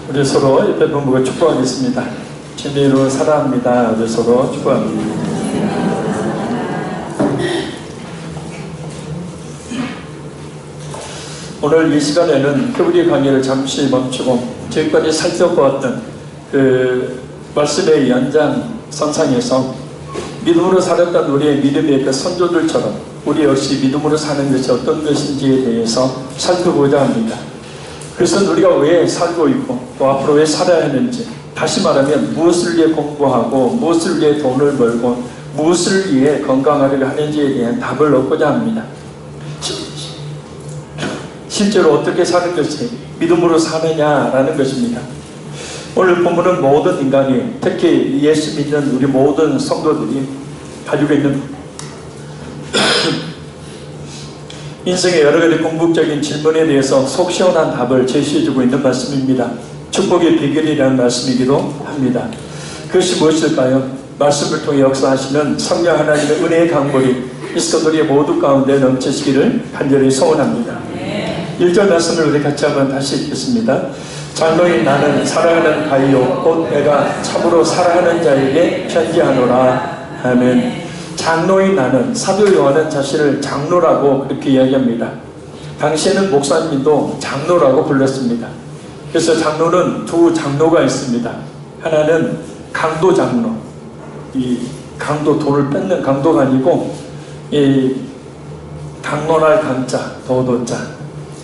우리 서로 옆에 본부가 축복하겠습니다. 진리로 사랑합니다. 우리 서로 축복합니다. 오늘 이 시간에는 히브리 강의를 잠시 멈추고 지금까지 살펴보았던 그 말씀의 연장선상에서 믿음으로 살았던 우리의 믿음의 그 선조들처럼 우리 역시 믿음으로 사는 것이 어떤 것인지에 대해서 살펴보자 합니다. 그래서 우리가 왜 살고 있고 또 앞으로 왜 살아야 하는지, 다시 말하면 무엇을 위해 공부하고 무엇을 위해 돈을 벌고 무엇을 위해 건강하려고 하는지에 대한 답을 얻고자 합니다. 실제로 어떻게 사는 것이 믿음으로 사느냐라는 것입니다. 오늘 본문은 모든 인간이, 특히 예수 믿는 우리 모든 성도들이 가지고 있는 인생의 여러 가지 궁극적인 질문에 대해서 속 시원한 답을 제시해주고 있는 말씀입니다. 축복의 비결이라는 말씀이기도 합니다. 그것이 무엇일까요? 말씀을 통해 역사하시는 성령 하나님의 은혜의 강물이 이 성도들의 모두 가운데 넘치시기를 간절히 소원합니다. 1절 말씀을 우리 같이 한번 다시 읽겠습니다. 장로인 나는 사랑하는 가이오 곧 내가 참으로 사랑하는 자에게 편지하노라. 아멘. 장로인 나는, 사도 요한은 자신을 장로라고 그렇게 이야기합니다. 당시에는 목사님도 장로라고 불렀습니다. 그래서 장로는 두 장로가 있습니다. 하나는 강도 장로, 이 강도, 돌을 뺏는 강도가 아니고 이 강론할 강자, 도도자.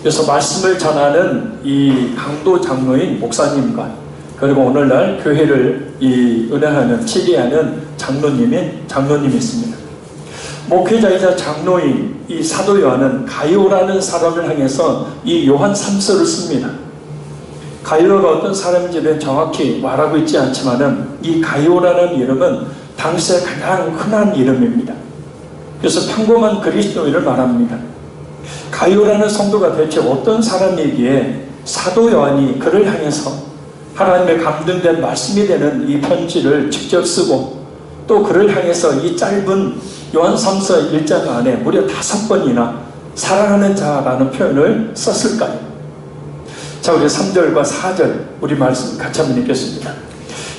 그래서 말씀을 전하는 이 강도 장로인 목사님과, 그리고 오늘날 교회를 은행하는, 치리하는 장로님이 있습니다. 목회자이자 장로인 이 사도 요한은 가이오라는 사람을 향해서 이 요한 3서를 씁니다. 가이오가 어떤 사람인지는 정확히 말하고 있지 않지만은 이 가이오라는 이름은 당시에 가장 흔한 이름입니다. 그래서 평범한 그리스도인을 말합니다. 가이오라는 성도가 대체 어떤 사람이기에 사도 요한이 그를 향해서 하나님의 감동된 말씀이 되는 이 편지를 직접 쓰고 또 그를 향해서 이 짧은 요한 3서 1장 안에 무려 5번이나 사랑하는 자라는 표현을 썼을까요? 자, 우리 3절과 4절 우리 말씀 같이 한번 읽겠습니다.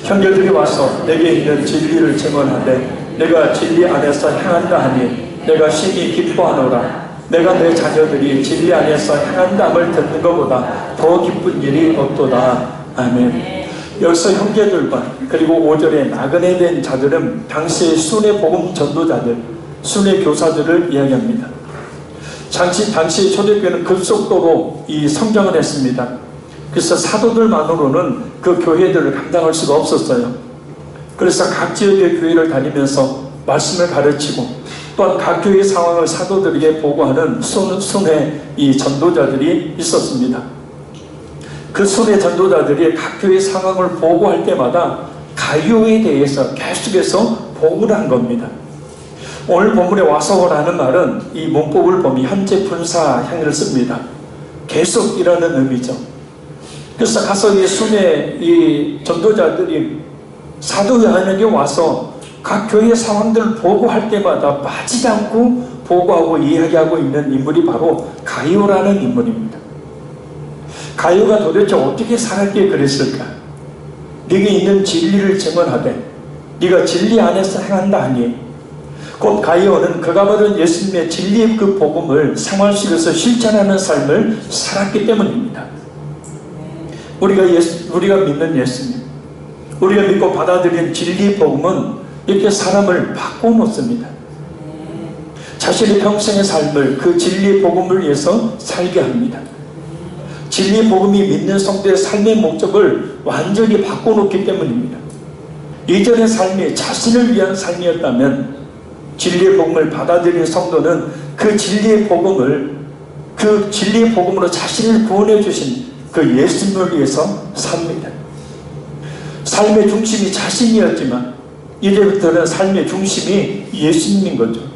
형제들이 와서 내게 있는 진리를 증언하되 내가 진리 안에서 행한다 하니 내가 심히 기뻐하노라. 내가 내 자녀들이 진리 안에서 행한다함을 듣는 것보다 더 기쁜 일이 없도다. 아멘. 여기서 형제들과 그리고 5절에 나그네 된 자들은 당시의 순회 복음 전도자들, 순회 교사들을 이야기합니다. 당시 초대교회는 급속도로 이 성장을 했습니다. 그래서 사도들만으로는 그 교회들을 감당할 수가 없었어요. 그래서 각 지역의 교회를 다니면서 말씀을 가르치고 또한 각 교회의 상황을 사도들에게 보고하는 순회 이 전도자들이 있었습니다. 그 순회 전도자들이 각 교회의 상황을 보고할 때마다 가이오에 대해서 계속해서 보고를 한 겁니다. 오늘 본문에 와서라는 말은 이 문법을 보면 현재 분사형을 씁니다. 계속 이라는 의미죠. 그래서 가서 이 순회 이 전도자들이 사도 요한에게 와서 각 교회의 상황들을 보고할 때마다 빠지지 않고 보고하고 이야기하고 있는 인물이 바로 가이오라는 인물입니다. 가이오가 도대체 어떻게 살았기에 그랬을까? 네게 있는 진리를 증언하되 네가 진리 안에서 행한다 하니, 곧 가이오는 그가 받은 예수님의 진리의 그 복음을 생활 속에서 실천하는 삶을 살았기 때문입니다. 우리가 믿는 예수님, 우리가 믿고 받아들인 진리의 복음은 이렇게 사람을 바꿔놓습니다. 자신의 평생의 삶을 그 진리의 복음을 위해서 살게 합니다. 진리의 복음이 믿는 성도의 삶의 목적을 완전히 바꿔놓기 때문입니다. 이전의 삶이 자신을 위한 삶이었다면 진리의 복음을 받아들인 성도는 그 진리의 복음으로 자신을 구원해 주신 그 예수님을 위해서 삽니다. 삶의 중심이 자신이었지만 이제부터는 삶의 중심이 예수님인 거죠.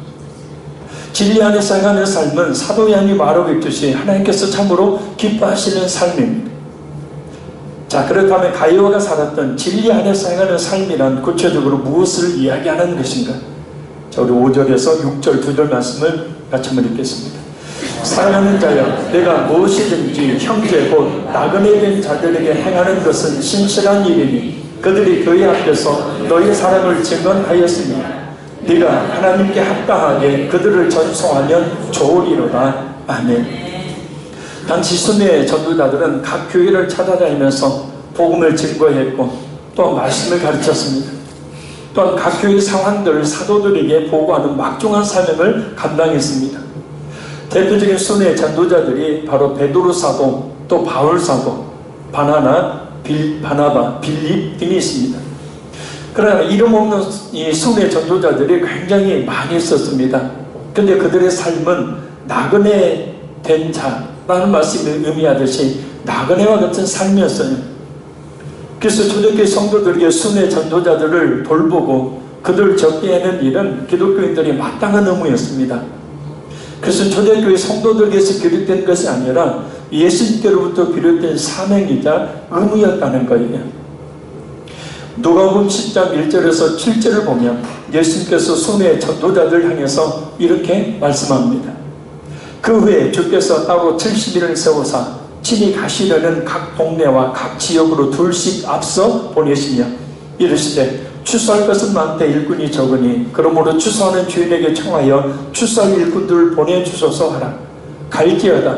진리 안에서 행하는 삶은 사도 요한이 말하고 있듯이 하나님께서 참으로 기뻐하시는 삶입니다. 자, 그렇다면 가이오가 살았던 진리 안에서 행하는 삶이란 구체적으로 무엇을 이야기하는 것인가? 자, 우리 5절에서 6절 두 절 말씀을 같이 한번 읽겠습니다. 사랑하는 자여, 내가 무엇이든지 형제 곧 나그네 된 자들에게 행하는 것은 신실한 일이니 그들이 교회 앞에서 너희 사랑을 증언하였으니 네가 하나님께 합당하게 그들을 전송하면 좋으리로다. 아멘. 당시 순회 전도자들은 각 교회를 찾아다니면서 복음을 증거했고 또 말씀을 가르쳤습니다. 또한 각 교회 상황들을 사도들에게 보고하는 막중한 사명을 감당했습니다. 대표적인 순회 전도자들이 바로 베드로 사도, 또 바울 사도, 바나바, 빌립 등이 있습니다. 그러나 이름 없는 이 순회 전도자들이 굉장히 많이 있었습니다. 근데 그들의 삶은 나그네 된 자라는 말씀을 의미하듯이 나그네와 같은 삶이었어요. 그래서 초대교회 성도들에게 순회 전도자들을 돌보고 그들을 접대하는 일은 기독교인들이 마땅한 의무였습니다. 그래서 초대교회 성도들에게서 비롯된 것이 아니라 예수님께로부터 비롯된 사명이자 의무였다는 거예요. 누가복음 10장 1절에서 7절을 보면 예수님께서 순회 전도자들 향해서 이렇게 말씀합니다. 그 후에 주께서 따로 70일을 세우사 친히 가시려는 각 동네와 각 지역으로 둘씩 앞서 보내시며 이르시되 추수할 것은 많되 일꾼이 적으니 그러므로 추수하는 주인에게 청하여 추수할 일꾼들을 보내주소서 하라. 갈지어다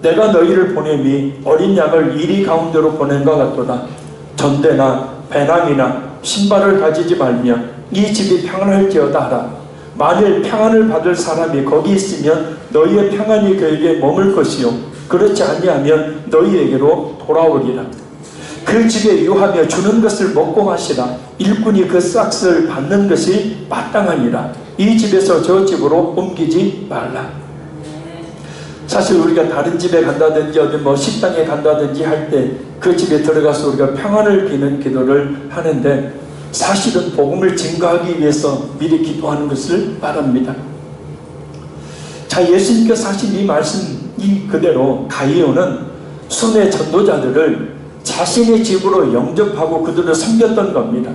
내가 너희를 보냄이 어린 양을 이리 가운데로 보낸 것 같도다. 전대나 배낭이나 신발을 가지지 말며 이 집이 평안할지어다 하라. 만일 평안을 받을 사람이 거기 있으면 너희의 평안이 그에게 머물 것이요 그렇지 아니하면 너희에게로 돌아오리라. 그 집에 유하며 주는 것을 먹고 마시라. 일꾼이 그 싹을 받는 것이 마땅하니라. 이 집에서 저 집으로 옮기지 말라. 사실 우리가 다른 집에 간다든지 어디 뭐 식당에 간다든지 할 때 그 집에 들어가서 우리가 평안을 비는 기도를 하는데 사실은 복음을 증거하기 위해서 미리 기도하는 것을 말합니다. 자, 예수님께서 하신 이 말씀 이 그대로 가이오는 순회 전도자들을 자신의 집으로 영접하고 그들을 섬겼던 겁니다.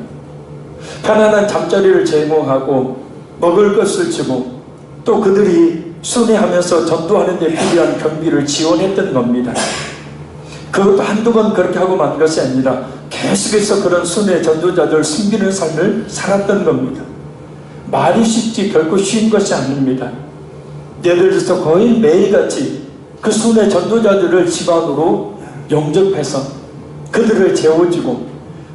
편안한 잠자리를 제공하고 먹을 것을 주고 또 그들이 순회하면서 전도하는 데 필요한 경비를 지원했던 겁니다. 그것도 한두 번 그렇게 하고 만 것이 아니라 계속해서 그런 순회 전도자들 섬기는 삶을 살았던 겁니다. 말이 쉽지 결코 쉬운 것이 아닙니다. 예를 들어서 거의 매일같이 그 순회 전도자들을 집안으로 영접해서 그들을 재워주고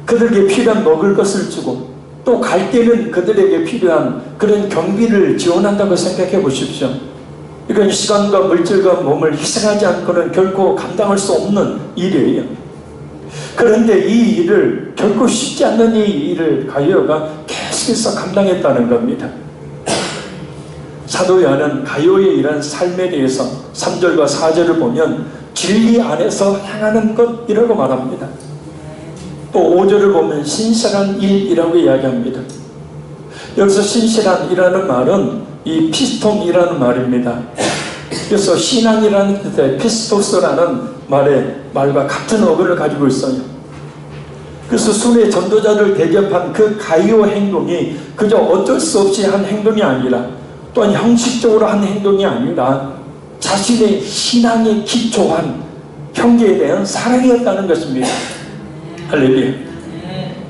그들에게 필요한 먹을 것을 주고 또 갈 때는 그들에게 필요한 그런 경비를 지원한다고 생각해 보십시오. 이건 시간과 물질과 몸을 희생하지 않고는 결코 감당할 수 없는 일이에요. 그런데 이 일을 결코 쉽지 않는 이 일을 가이오가 계속해서 감당했다는 겁니다. 사도 요한은 가이오의 이런 삶에 대해서 3절과 4절을 보면 진리 안에서 행하는 것이라고 말합니다. 또 5절을 보면 신실한 일이라고 이야기합니다. 여기서 신실한이라는 말은 이 피스톤이라는 말입니다. 그래서 신앙이라는 뜻의 피스토스라는 말과 같은 어근을 가지고 있어요. 그래서 순회 전도자를 대접한 그 가이오 행동이 그저 어쩔 수 없이 한 행동이 아니라 또한 형식적으로 한 행동이 아니라 자신의 신앙에 기초한 형제에 대한 사랑이었다는 것입니다. 할렐루야.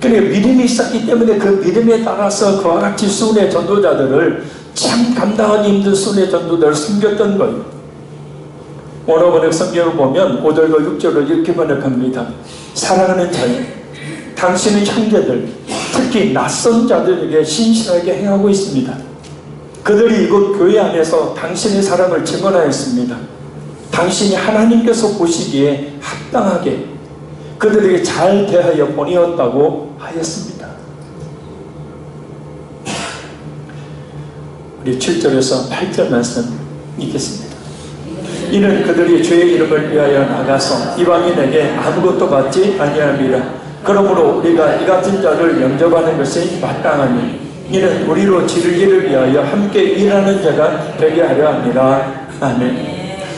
그러니까 믿음이 있었기 때문에 그 믿음에 따라서 그와 같이 순회 전도자들을 참 감당하기 힘든 순회 전도자를 섬겼던 거예요. 원어번역 성경을 보면 5절과 6절을 이렇게 번역합니다. 사랑하는 자여, 당신은 형제들, 특히 낯선 자들에게 신실하게 행하고 있습니다. 그들이 이곳 교회 안에서 당신의 사랑을 증언하였습니다. 당신이 하나님께서 보시기에 합당하게 그들에게 잘 대하여 보내었다고 하였습니다. 우리 7절에서 8절 말씀 읽겠습니다. 이는 그들이 주의 이름을 위하여 나가서 이방인에게 아무것도 받지 아니함이라. 그러므로 우리가 이 같은 자를 영접하는 것이 마땅하니 이는 우리로 진리를 위하여 함께 일하는 자가 되게 하려 합니다. 아멘.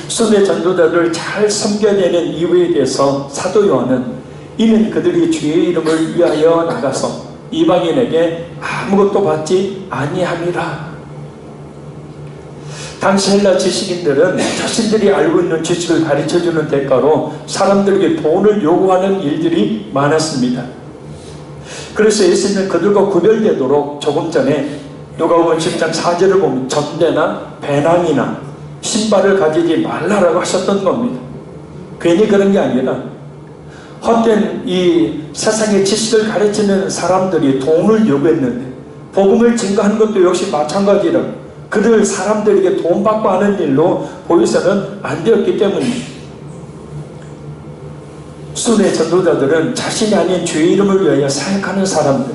순회 전도자들을 잘 섬겨내는 이유에 대해서 사도 요한은 이는 그들이 주의 이름을 위하여 나가서 이방인에게 아무것도 받지 아니함이라. 당시 헬라 지식인들은 자신들이 알고 있는 지식을 가르쳐주는 대가로 사람들에게 돈을 요구하는 일들이 많았습니다. 그래서 예수님은 그들과 구별되도록 조금 전에 누가복음 10장 4절을 보면 전대나 배낭이나 신발을 가지지 말라라고 하셨던 겁니다. 괜히 그런 게 아니라 헛된 이 세상의 지식을 가르치는 사람들이 돈을 요구했는데 복음을 증거하는 것도 역시 마찬가지로 그들 사람들에게 돈 받고 하는 일로 보여서는 안 되었기 때문입니다. 순회 전도자들은 자신이 아닌 주의 이름을 위하여 사역하는 사람들,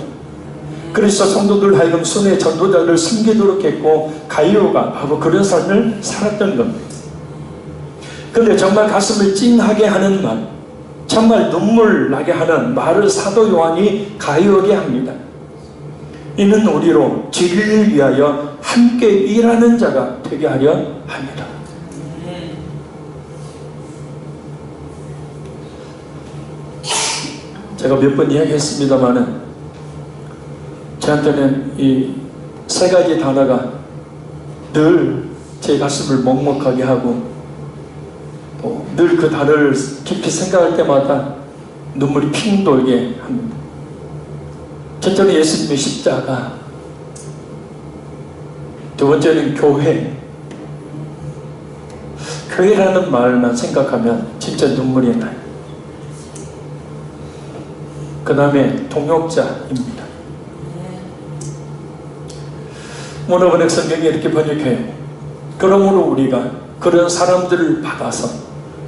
그래서 성도들 하여금 순회 전도자를 섬기도록 했고 가이오가 바로 그런 삶을 살았던 겁니다. 그런데 정말 가슴을 찡하게 하는 말, 정말 눈물 나게 하는 말을 사도 요한이 가이오에게 합니다. 이는 우리로 진리를 위하여 함께 일하는 자가 되게 하려 합니다. 제가 몇 번 이야기했습니다마는 저한테는 이 세 가지 단어가 늘 제 가슴을 먹먹하게 하고 또 늘 그 단어를 깊이 생각할 때마다 눈물이 핑 돌게 합니다. 첫째는 예수님의 십자가, 두 번째는 교회. 교회라는 말만 생각하면 진짜 눈물이 나요. 그 다음에 동역자입니다. 문어번역 성경이 이렇게 번역해요. 그러므로 우리가 그런 사람들을 받아서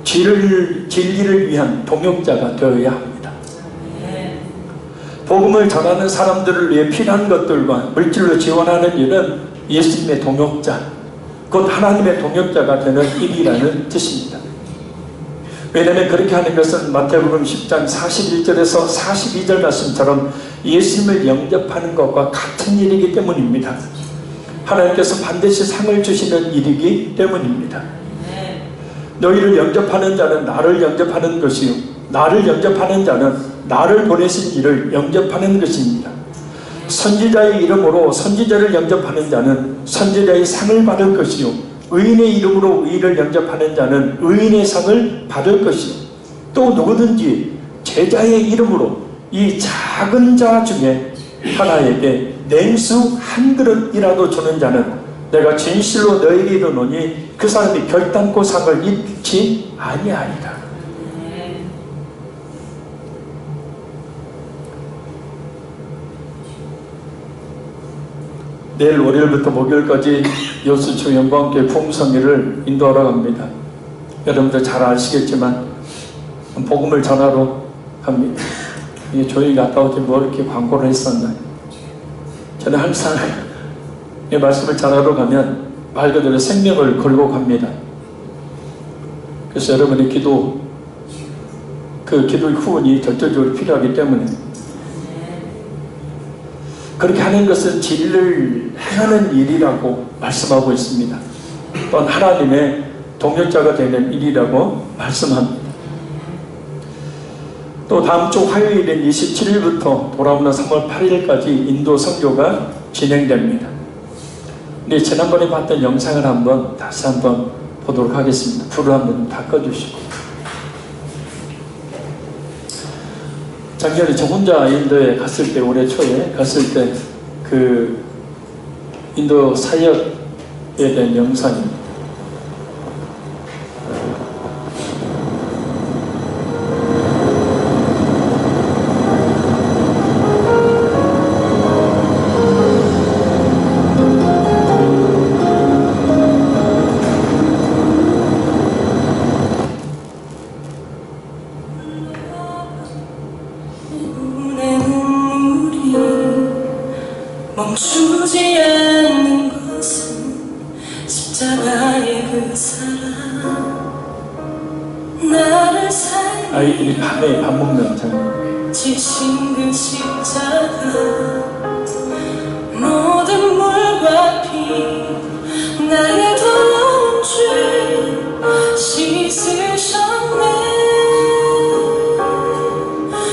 진리를 위한 동역자가 되어야 합니다. 복음을 전하는 사람들을 위해 필요한 것들과 물질로 지원하는 일은 예수님의 동역자, 곧 하나님의 동역자가 되는 일이라는 뜻입니다. 왜냐하면 그렇게 하는 것은 마태복음 10장 41절에서 42절 말씀처럼 예수님을 영접하는 것과 같은 일이기 때문입니다. 하나님께서 반드시 상을 주시는 일이기 때문입니다. 너희를 영접하는 자는 나를 영접하는 것이요 나를 영접하는 자는 나를 보내신 이를 영접하는 것입니다. 선지자의 이름으로 선지자를 영접하는 자는 선지자의 상을 받을 것이요 의인의 이름으로 의인을 영접하는 자는 의인의 상을 받을 것이요 또 누구든지 제자의 이름으로 이 작은 자 중에 하나에게 냉수 한 그릇이라도 주는 자는 내가 진실로 너희에게 이르노니 그 사람이 결단코 상을 잃지 아니하리라. 내일 월요일부터 목요일까지 여수초 영광교회 풍성회를 인도하러 갑니다. 여러분들 잘 아시겠지만 복음을 전하러 갑니다. 이게 조용히 갔다 오지 뭐 이렇게 광고를 했었나. 저는 항상 이 말씀을 전하러 가면 말 그대로 생명을 걸고 갑니다. 그래서 여러분의 기도, 그 기도의 후원이 절대적으로 필요하기 때문에 그렇게 하는 것은 진리를 행하는 일이라고 말씀하고 있습니다. 또한 하나님의 동역자가 되는 일이라고 말씀합니다. 또 다음 주 화요일인 27일부터 돌아오는 3월 8일까지 인도 선교가 진행됩니다. 네, 지난번에 봤던 영상을 한번 다시 한번 보도록 하겠습니다. 불을 한번 다 꺼주시고. 작년에 저 혼자 인도에 갔을 때, 올해 초에 갔을 때 그 인도 사역에 대한 영상입니다. 멈추지 않는 것은 십자가의 그 사랑 나를 살리고 아이들이 밤에 밥 먹는 장면. 지신 그 십자가 모든 물과 피 나의 더러운 죄 씻으셨네.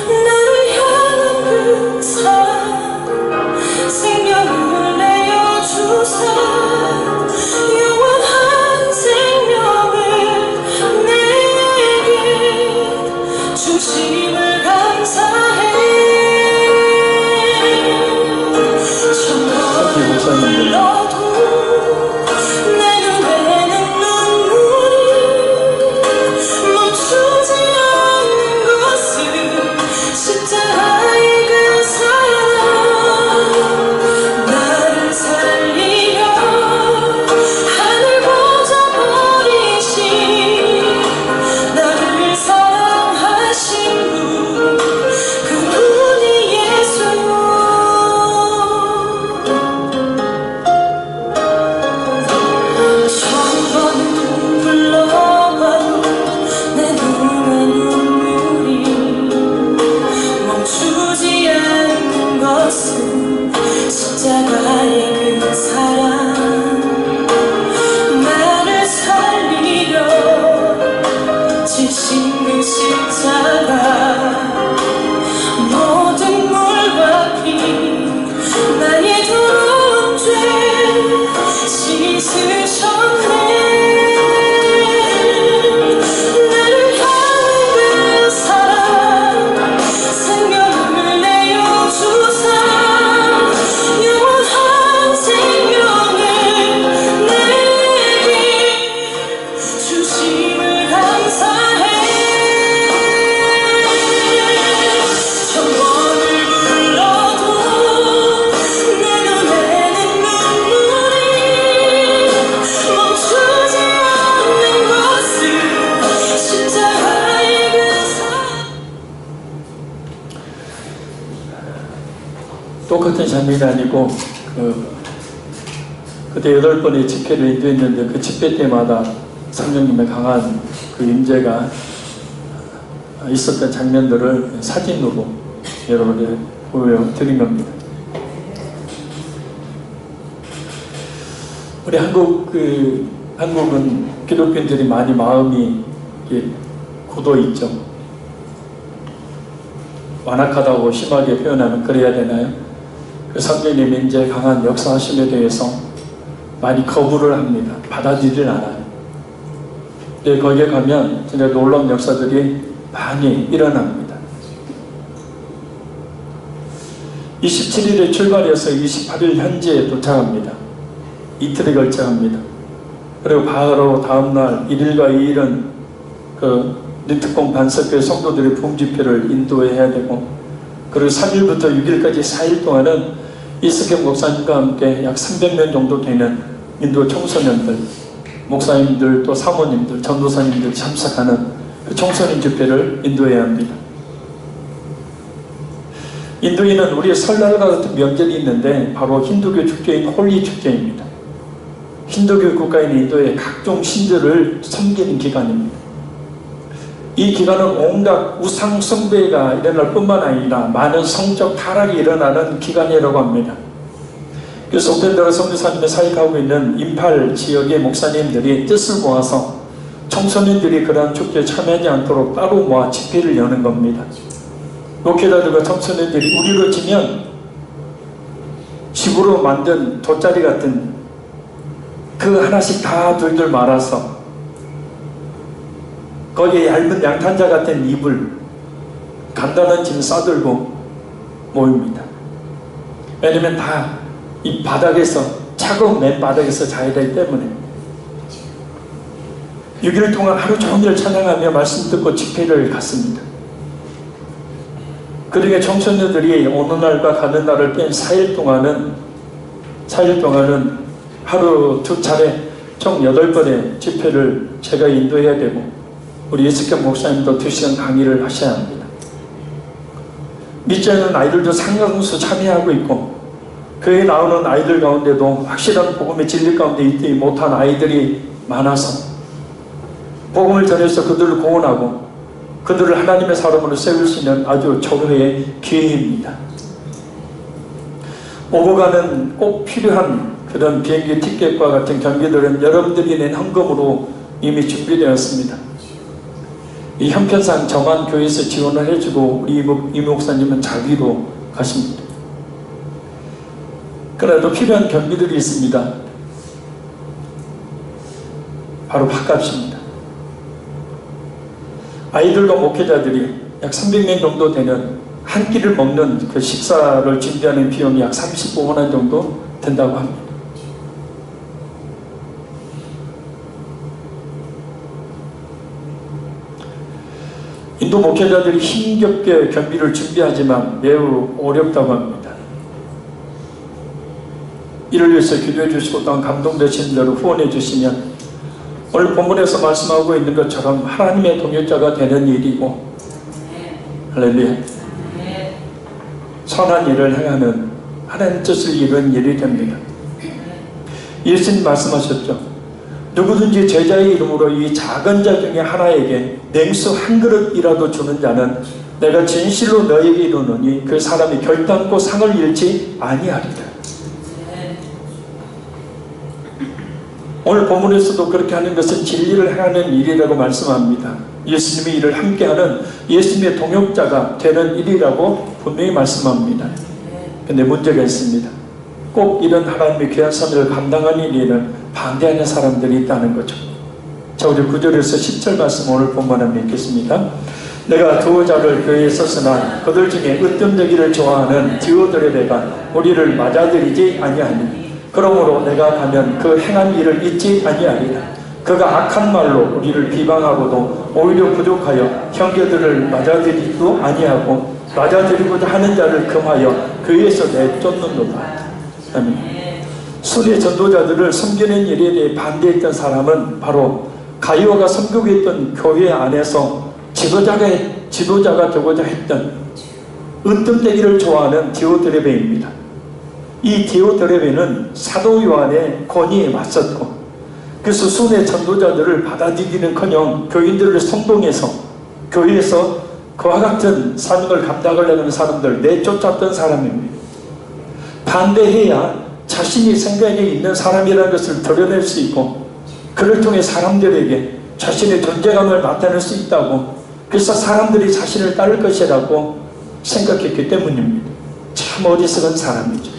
나를 향한 그 사랑 생명을 내어주사 영원한 똑같은 장면이 아니고 그때 8번의 집회를 인도했는데 그 집회 때마다 성령님의 강한 그 임재가 있었던 장면들을 사진으로 여러분에게 보여드린 겁니다. 우리 한국은 기독교인들이 많이 마음이 굳어 있죠. 완악하다고 심하게 표현하면 그래야 되나요? 그 성령님의 이제 강한 역사하심에 대해서 많이 거부를 합니다. 받아들이질 않아요. 근데 거기에 가면 진짜 놀라운 역사들이 많이 일어납니다. 27일에 출발해서 28일 현지에 도착합니다. 이틀에 걸쳐 합니다. 그리고 바로 다음날 1일과 2일은 그 니트콩 반석교회 성도들의 부흥집회를 인도해야 되고, 그리고 3일부터 6일까지 4일 동안은 이스켐 목사님과 함께 약 300명 정도 되는 인도 청소년들, 목사님들, 또 사모님들, 전도사님들 참석하는 그 청소년 집회를 인도해야 합니다. 인도에는 우리의 설날과 같은 명절이 있는데 바로 힌두교 축제인 홀리 축제입니다. 힌두교 국가인 인도의 각종 신들을 섬기는 기간입니다. 이 기간은 온갖 우상 숭배가 일어날 뿐만 아니라 많은 성적 타락이 일어나는 기간이라고 합니다. 그래서 오펜더러 선교사님의 사역하고 있는 임팔 지역의 목사님들이 뜻을 모아서 청소년들이 그러한 축제에 참여하지 않도록 따로 모아 집회를 여는 겁니다. 목회자들과 청소년들이 우리로 치면 집으로 만든 돗자리 같은 그 하나씩 다 둘둘 말아서 거기에 얇은 양탄자 같은 이불, 간단한 짐 싸들고 모입니다. 왜냐면 다 이 바닥에서, 차가운 맨바닥에서 자야 되기 때문에 6일 동안 하루 종일 찬양하며 말씀 듣고 집회를 갔습니다. 그러니까 청소년들이 오는 날과 가는 날을 뺀 4일 동안은 하루 2차례 총 8번의 집회를 제가 인도해야 되고, 우리 이스켐 목사님도 2시간 강의를 하셔야 합니다. 믿지 않는 아이들도 상당수 참여하고 있고, 그에 나오는 아이들 가운데도 확실한 복음의 진리 가운데 있지 못한 아이들이 많아서 복음을 전해서 그들을 구원하고 그들을 하나님의 사람으로 세울 수 있는 아주 절호의 기회입니다. 오고 가는 꼭 필요한 그런 비행기 티켓과 같은 경비들은 여러분들이 낸 헌금으로 이미 준비되었습니다. 이 형편상 정한 교회에서 지원을 해주고 우리 이 목사님은 자기로 가십니다. 그래도 필요한 경비들이 있습니다. 바로 밥값입니다. 아이들과 목회자들이 약 300명 정도 되는 한 끼를 먹는 그 식사를 준비하는 비용이 약 35만 원 정도 된다고 합니다. 인도 목회자들이 힘겹게 경비를 준비하지만 매우 어렵다고 합니다. 이를 위해서 기도해 주시고 또한 감동되신 대로 후원해 주시면 오늘 본문에서 말씀하고 있는 것처럼 하나님의 동역자가 되는 일이고, 할렐루야, 선한 일을 행하는 하나님 뜻을 이루는 일이 됩니다. 예수님 말씀하셨죠. 누구든지 제자의 이름으로 이 작은 자 중에 하나에게 냉수 한 그릇이라도 주는 자는 내가 진실로 너에게 이르노니 그 사람이 결단코 상을 잃지 아니하리라. 오늘 본문에서도 그렇게 하는 것은 진리를 행하는 일이라고 말씀합니다. 예수님의 일을 함께하는 예수님의 동역자가 되는 일이라고 분명히 말씀합니다. 근데 문제가 있습니다. 꼭 이런 하나님의 귀한 사명을 감당하는 일에는 반대하는 사람들이 있다는 거죠. 자, 우리 9절에서 10절 말씀 오늘 본문에 읽겠습니다. 내가 두 자를 교회에 썼으나 그들 중에 으뜸되기를 좋아하는 디오드레베가 우리를 맞아들이지 아니하니 그러므로 내가 가면 그 행한 일을 잊지 아니하리라. 그가 악한 말로 우리를 비방하고도 오히려 부족하여 형제들을 맞아들이지도 아니하고 맞아들이고자 하는 자를 금하여 교회에서 내쫓는도다. 아멘. 수리의 전도자들을 섬기는 일에 대해 반대했던 사람은 바로 가이오가 섬기고 있던 교회 안에서 지도자가 되고자 했던 으뜸되기를 좋아하는 디오드레베입니다. 이 디오드레베는 사도 요한의 권위에 맞섰고, 그래서 순회 전도자들을 받아들이기는커녕 교인들을 선동해서 교회에서 그와 같은 사명을 감당하려는 하는 사람들 내쫓았던 사람입니다. 반대해야 자신이 생각에 있는 사람이라는 것을 드러낼 수 있고, 그를 통해 사람들에게 자신의 존재감을 나타낼 수 있다고, 그래서 사람들이 자신을 따를 것이라고 생각했기 때문입니다. 참 어리석은 사람이죠.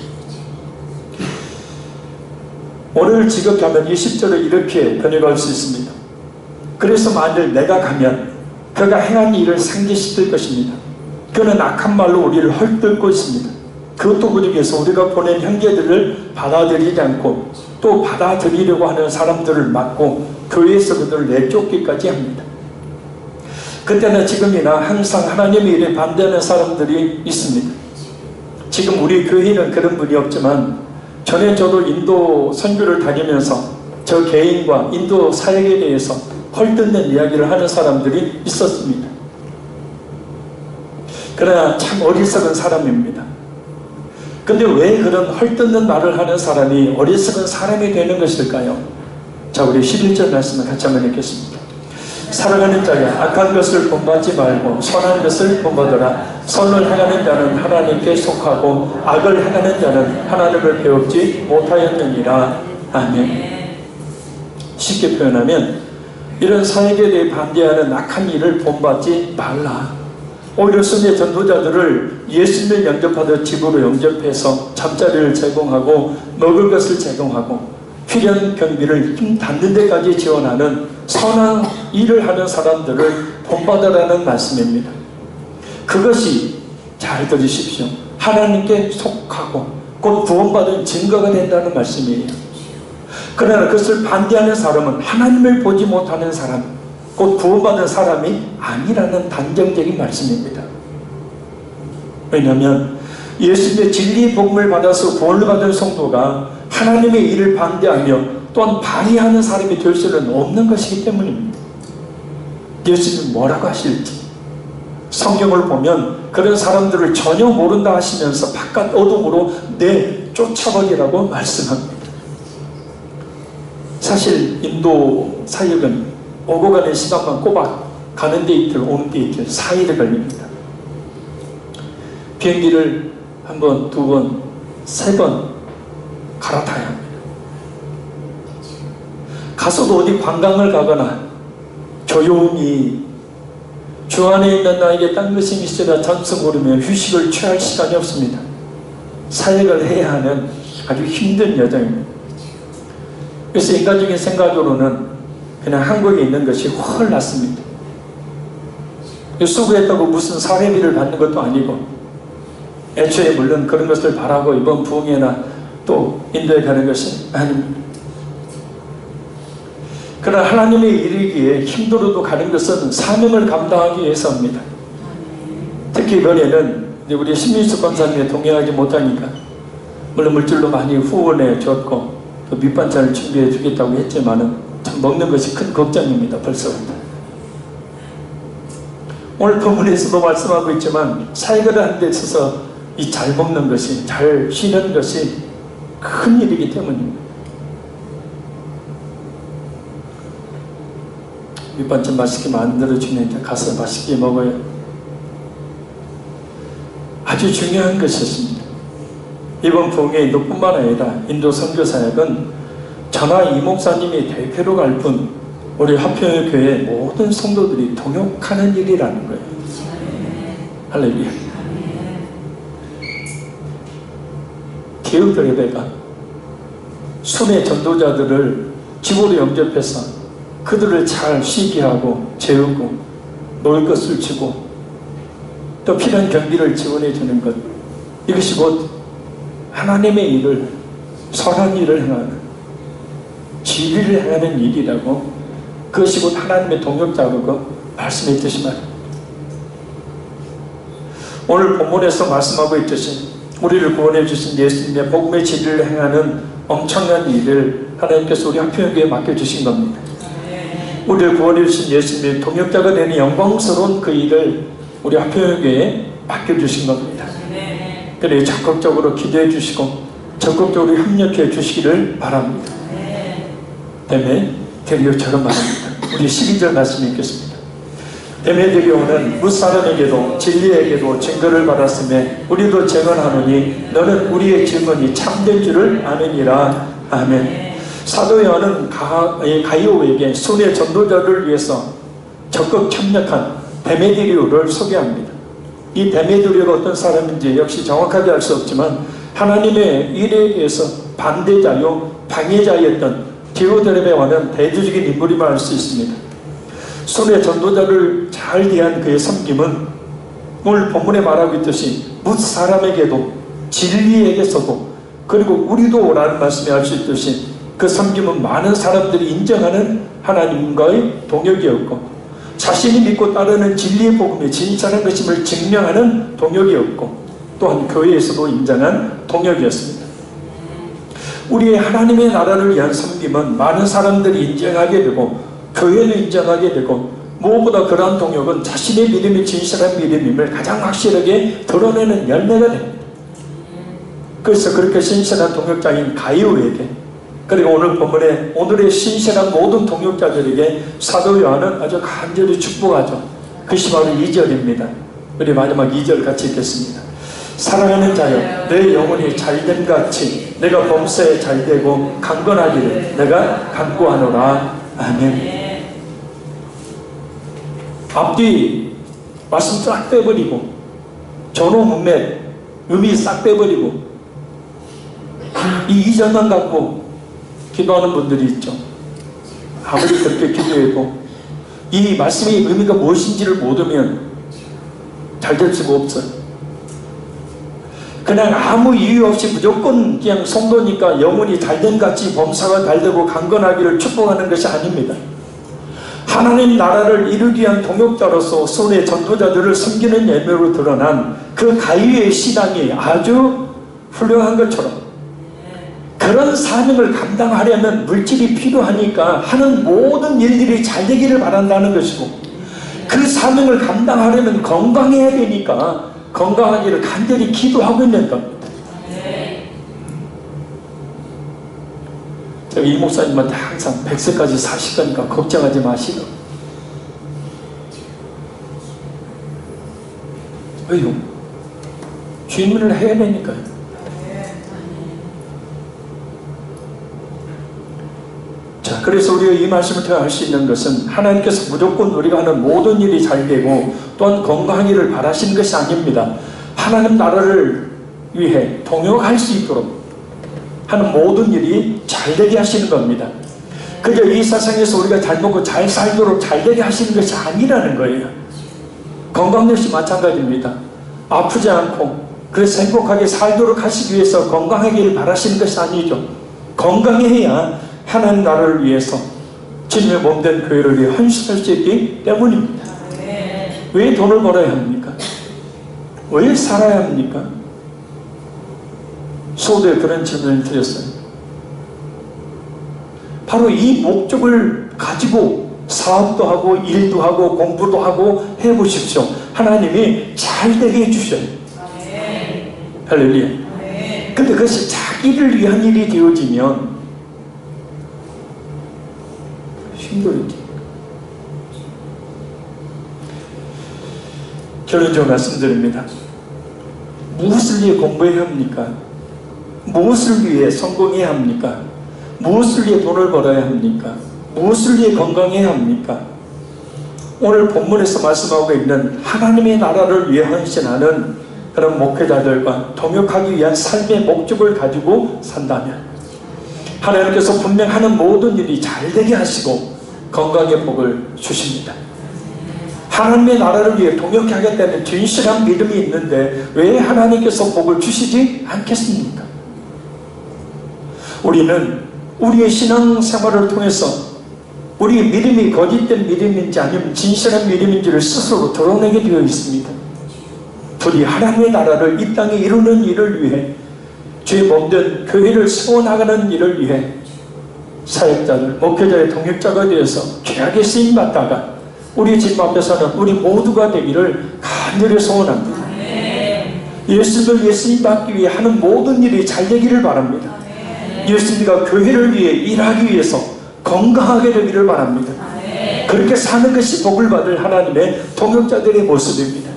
오늘 지극하면 20절을 이렇게 번역할 수 있습니다. 그래서 만일 내가 가면 그가 행한 일을 상기시킬 것입니다. 그는 악한 말로 우리를 헐뜯고 있습니다. 그것도 그러기 위해서 우리가 보낸 형제들을 받아들이지 않고 또 받아들이려고 하는 사람들을 막고 교회에서 그들을 내쫓기까지 합니다. 그때나 지금이나 항상 하나님의 일에 반대하는 사람들이 있습니다. 지금 우리 교회는 그런 분이 없지만 전에 저도 인도 선교를 다니면서 저 개인과 인도 사역에 대해서 헐뜯는 이야기를 하는 사람들이 있었습니다. 그러나 참 어리석은 사람입니다. 근데 왜 그런 헐뜯는 말을 하는 사람이 어리석은 사람이 되는 것일까요? 자, 우리 11절 말씀을 같이 한번 읽겠습니다. 사랑하는 자야, 악한 것을 본받지 말고 선한 것을 본받으라. 선을 행하는 자는 하나님께 속하고 악을 행하는 자는 하나님을 배우지 못하였느니라. 아멘. 쉽게 표현하면 이런 사역에 대해 반대하는 악한 일을 본받지 말라. 오히려 순회 전도자들을 예수님을 영접하듯 집으로 영접해서 잠자리를 제공하고 먹을 것을 제공하고 필요한 경비를 힘 닿는 데까지 지원하는 선한 일을 하는 사람들을 본받으라는 말씀입니다. 그것이, 잘 들으십시오, 하나님께 속하고 곧 구원받은 증거가 된다는 말씀이에요. 그러나 그것을 반대하는 사람은 하나님을 보지 못하는 사람, 곧 구원받은 사람이 아니라는 단정적인 말씀입니다. 왜냐하면 예수님의 진리의 복음을 받아서 구원을 받은 성도가 하나님의 일을 반대하며 또한 방해하는 사람이 될 수는 없는 것이기 때문입니다. 예수님은 뭐라고 하실지 성경을 보면 그런 사람들을 전혀 모른다 하시면서 바깥 어둠으로 내쫓아버리라고 말씀합니다. 사실 인도 사역은 오고 가는 시간만 꼬박 가는 데 이틀 오는 데 이틀 4일이 걸립니다. 비행기를 한 번, 두 번, 세 번 갈아타야 합니다. 가서도 어디 관광을 가거나 조용히 주 안에 있는 나에게 딴 것이 있으라 전승 오르며 휴식을 취할 시간이 없습니다. 사역을 해야 하는 아주 힘든 여정입니다. 그래서 인간적인 생각으로는 그냥 한국에 있는 것이 훨 낫습니다. 수고했다고 무슨 사회비를 받는 것도 아니고, 애초에 물론 그런 것을 바라고 이번 부흥회나 또 인도에 가는 것이 아닙니다. 그러나 하나님의 이르기에 힘들어도 가는 것은 사명을 감당하기 위해서입니다. 특히 이번에는 우리 신민수 권사님이 동행하지 못하니까 물론 물질로 많이 후원해 줬고 또 밑반찬을 준비해 주겠다고 했지만은 참 먹는 것이 큰 걱정입니다. 벌써부터. 오늘 본문에서도 말씀하고 있지만 사역을 하는 데 있어서 이 잘 먹는 것이, 잘 쉬는 것이 큰 일이기 때문입니다. 밑반찬 맛있게 만들어주면 가서 맛있게 먹어요. 아주 중요한 것이었습니다. 이번 부흥회 인도뿐만 아니라 인도 선교사역은 저나 이 목사님이 대표로 갈 뿐 우리 화평의 교회 모든 성도들이 동역하는 일이라는 거예요. 할렐루야. 디오드레베가 순회 전도자들을 집으로 영접해서 그들을 잘 쉬게 하고 재우고 놀 것을 주고 또 필요한 경비를 지원해 주는 것, 이것이 곧 하나님의 일을, 선한 일을 행하는, 진리를 행하는 일이라고, 그것이 곧 하나님의 동역자고 말씀해 뜻이 말입니다. 오늘 본문에서 말씀하고 있듯이 우리를 구원해 주신 예수님의 복음의 진리를 행하는 엄청난 일을 하나님께서 우리 화평교회에 맡겨주신 겁니다. 우리를 구원해 주신 예수님의 동역자가 되는 영광스러운 그 일을 우리 화평교회에 맡겨주신 겁니다. 그래 적극적으로 기도해 주시고 적극적으로 협력해 주시기를 바랍니다. 데메드리오처럼 말합니다. 우리 12절 말씀 읽겠습니다. 데메드리오는 무사람에게도 진리에게도 증거를 받았음에 우리도 증언하노니 너는 우리의 증언이 참된 줄을 아느니라. 아멘. 사도 요한은 가이오에게 순회 전도자를 위해서 적극 협력한 데메드리오를 소개합니다. 이 데메드리오가 어떤 사람인지 역시 정확하게 알 수 없지만 하나님의 일에 의해서 반대자요 방해자였던 디오드레베와는 대조적인 인물임을 알 수 있습니다. 순회 전도자를 잘 대한 그의 섬김은 오늘 본문에 말하고 있듯이 뭇 사람에게도 진리에게서도 그리고 우리도 라는 말씀이 알 수 있듯이 그 섬김은 많은 사람들이 인정하는 하나님과의 동역이었고 자신이 믿고 따르는 진리의 복음이 진실한 것임을 증명하는 동역이었고 또한 교회에서도 인정한 동역이었습니다. 우리의 하나님의 나라를 위한 섬김은 많은 사람들이 인정하게 되고 교회도 인정하게 되고 무엇보다 그러한 동역은 자신의 믿음이 진실한 믿음임을 가장 확실하게 드러내는 열매가 됩니다. 그래서 그렇게 신실한 동역자인 가이오에게 그리고 오늘 본문에 오늘의 신실한 모든 동역자들에게 사도 요한은 아주 간절히 축복하죠. 그것이 바로 2절입니다. 우리 마지막 2절 같이 읽겠습니다. 사랑하는 자여 내 영혼이 잘됨 같이 내가 범사에 잘되고 강건하기를 내가 간구하노라. 아멘. 앞뒤 말씀 싹 빼버리고 전호 문맥 의미 싹 빼버리고 이 2절만 갖고 기도하는 분들이 있죠. 아무리 그렇게 기도해도 이 말씀의 의미가 무엇인지를 모르면 잘 될 수가 없어요. 그냥 아무 이유 없이 무조건 그냥 성도니까 영혼이 잘된 같이 범사가 잘되고 강건하기를 축복하는 것이 아닙니다. 하나님 나라를 이루기 위한 동역자로서 손의 전도자들을 섬기는 예매로 드러난 그 가이오의 신앙이 아주 훌륭한 것처럼 그런 사명을 감당하려면 물질이 필요하니까 하는 모든 일들이 잘 되기를 바란다는 것이고 그 사명을 감당하려면 건강해야 되니까 건강하기를 간절히 기도하고 있는 겁니다. 제가 이 목사님한테 항상 100세까지 사실 거니까 걱정하지 마시고 왜요? 질문을 해야 되니까요. 자, 그래서 우리가 이 말씀을 통해 알 수 있는 것은 하나님께서 무조건 우리가 하는 모든 일이 잘 되고 또한 건강하기를 바라시는 것이 아닙니다. 하나님 나라를 위해 동역할 수 있도록 하는 모든 일이 잘 되게 하시는 겁니다. 그저 이 세상에서 우리가 잘 먹고 잘 살도록 잘 되게 하시는 것이 아니라는 거예요. 건강 역시 마찬가지입니다. 아프지 않고 그래서 행복하게 살도록 하시기 위해서 건강하기를 바라시는 것이 아니죠. 건강해야 하나님 나라를 위해서 주님의 몸된 교회를 위해 헌신할 수 있기 때문입니다. 왜 돈을 벌어야 합니까? 왜 살아야 합니까? 소도에 그런 질문을 드렸어요. 바로 이 목적을 가지고 사업도 하고 일도 하고 공부도 하고 해보십시오. 하나님이 잘 되게 해주셔요. 할렐루야. 근데 그것이 자기를 위한 일이 되어지면 힘들지. 결론적으로 말씀드립니다. 무엇을 위해 공부해야 합니까? 무엇을 위해 성공해야 합니까? 무엇을 위해 돈을 벌어야 합니까? 무엇을 위해 건강해야 합니까? 오늘 본문에서 말씀하고 있는 하나님의 나라를 위해 헌신하는 그런 목회자들과 동역하기 위한 삶의 목적을 가지고 산다면 하나님께서 분명 하는 모든 일이 잘 되게 하시고 건강의 복을 주십니다. 하나님의 나라를 위해 동역하겠다는 진실한 믿음이 있는데 왜 하나님께서 복을 주시지 않겠습니까? 우리는 우리의 신앙생활을 통해서 우리의 믿음이 거짓된 믿음인지 아니면 진실한 믿음인지를 스스로 드러내게 되어 있습니다. 부디 하나님의 나라를 이 땅에 이루는 일을 위해 주의 몸된 교회를 세워나가는 일을 위해 사역자들, 목회자의 동역자가 되어서 귀하게 쓰임받다가 우리 집 앞에서는 우리 모두가 되기를 간절히 소원합니다. 이 예수님을 예수님 받기 위해 하는 모든 일이 잘 되기를 바랍니다. 예수님과 교회를 위해 일하기 위해서 건강하게 되기를 바랍니다. 그렇게 사는 것이 복을 받을 하나님의 동역자들의 모습입니다.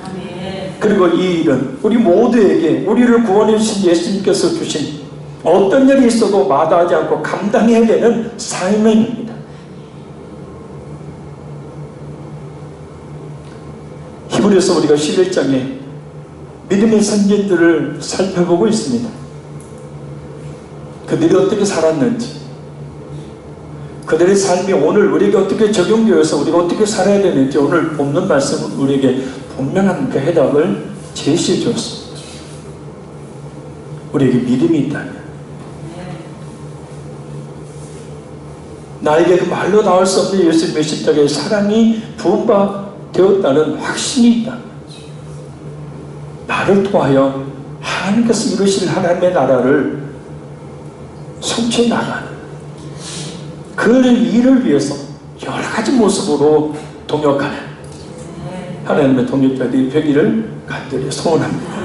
그리고 이 일은 우리 모두에게 우리를 구원해 주신 예수님께서 주신 어떤 일이 있어도 마다하지 않고 감당해야 되는 사명입니다. 히브리서 우리가 11장에 믿음의 선진들을 살펴보고 있습니다. 그들이 어떻게 살았는지, 그들의 삶이 오늘 우리에게 어떻게 적용되어서 우리가 어떻게 살아야 되는지 오늘 본문 말씀은 우리에게 분명한 그 해답을 제시해 주었습니다. 우리에게 믿음이 있다면, 나에게 그 말로 나올 수 없는 예수님의 십자가의 사랑이 부음바 되었다는 확신이 있다. 나를 통하여 하나님께서 이루실 하나님의 나라를 성취해 나가는 그 일을 위해서 여러 가지 모습으로 동역하는 하나님의 동역자들이 되기를 간절히 소원합니다.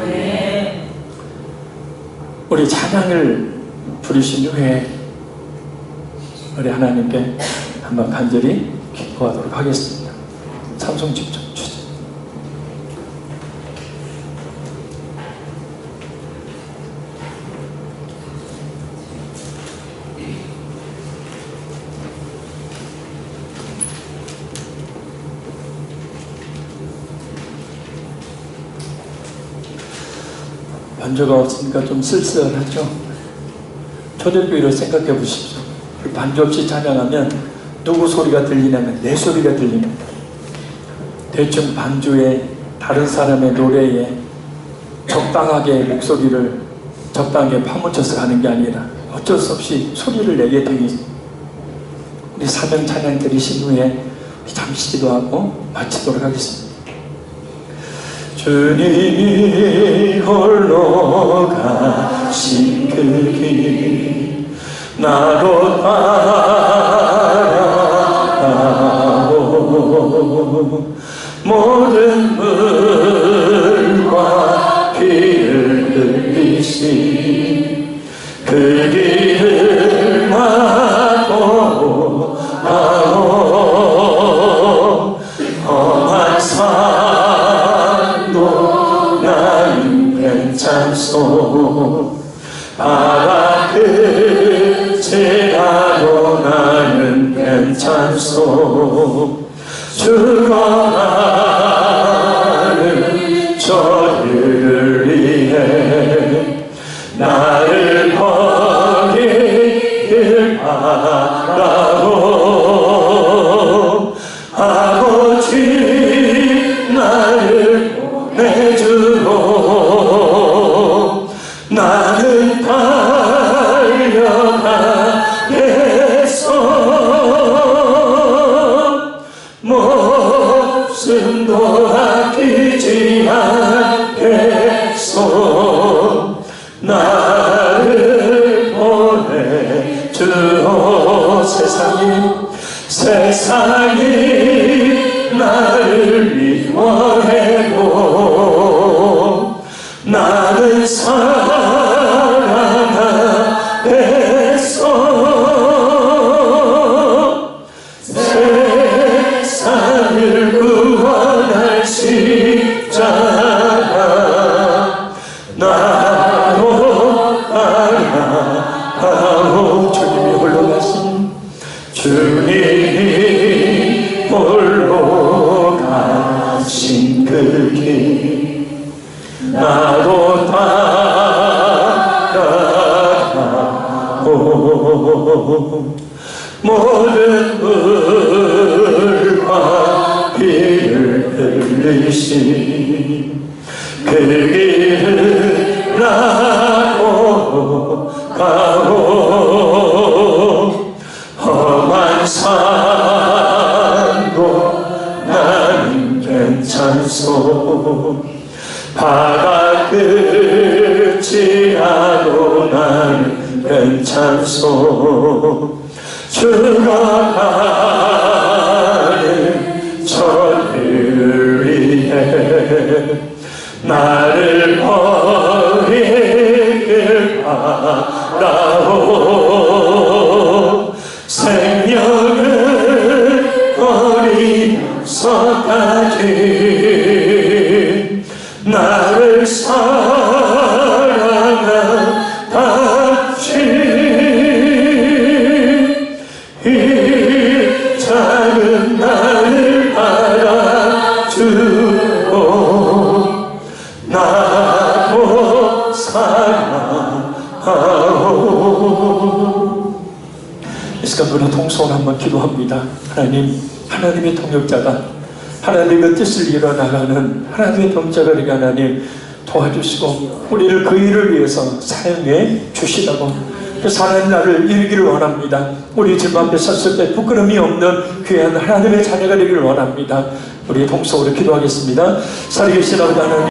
우리 찬양을 부르신 후에 우리 하나님께 한번 간절히 기도하도록 하겠습니다. 찬송 직접 주세요. 반주가 없으니까 좀 쓸쓸하죠. 초대교회를 생각해 보십시오. 반주 없이 찬양하면 누구 소리가 들리냐면 내 소리가 들립니다. 대충 반주에 다른 사람의 노래에 적당하게 목소리를 적당하게 파묻혀서 가는 게 아니라 어쩔 수 없이 소리를 내게 되기. 우리 사명 찬양 드리신 후에 잠시 기도하고 마치도록 하겠습니다. 주님이 홀로 가신 그 길 나도 따라가고 모든 물과 피를 흘리신 그 길을 나도 가고 험한 산도 나는 괜찮소 바다 끝이라도 나는 괜찮소 죽어가는 저들을 위해 나를 버리길 바라고 아버지 나를 보내주고 나는 달려가겠어 목숨도 아끼지 않겠소 나를 보내주오 세상이 나를 미워해도 나는 사랑하겠어 세상을 구원할 십자가 나로 따라가오 주님이 홀로 가신 주님이 홀로 가신 그 길 나도 따라가고 모든 물과 피를 흘리신 그 길을 나도 가고 험한 산도 나는 괜찮소 바다 끝이라도 나는 괜찮소 죽어가는 저들을 위해 나를 때까지 나를 사랑하답시 이 작은 나를 알아주고 나도 사랑하오. 이 시간 우리 동성을 한번 기도합니다. 하나님, 하나님의 통역자가 하나님의 뜻을 이뤄나가는 하나님의 통역자가 되게 하나님 도와주시고 우리를 그 일을 위해서 사용해 주시라고 그 사랑의 날을 이루기를 원합니다. 우리 집 앞에 섰을 때 부끄러움이 없는 귀한 하나님의 자녀가 되기를 원합니다. 우리 동성으로 기도하겠습니다. 살아계신 아버지 하나님,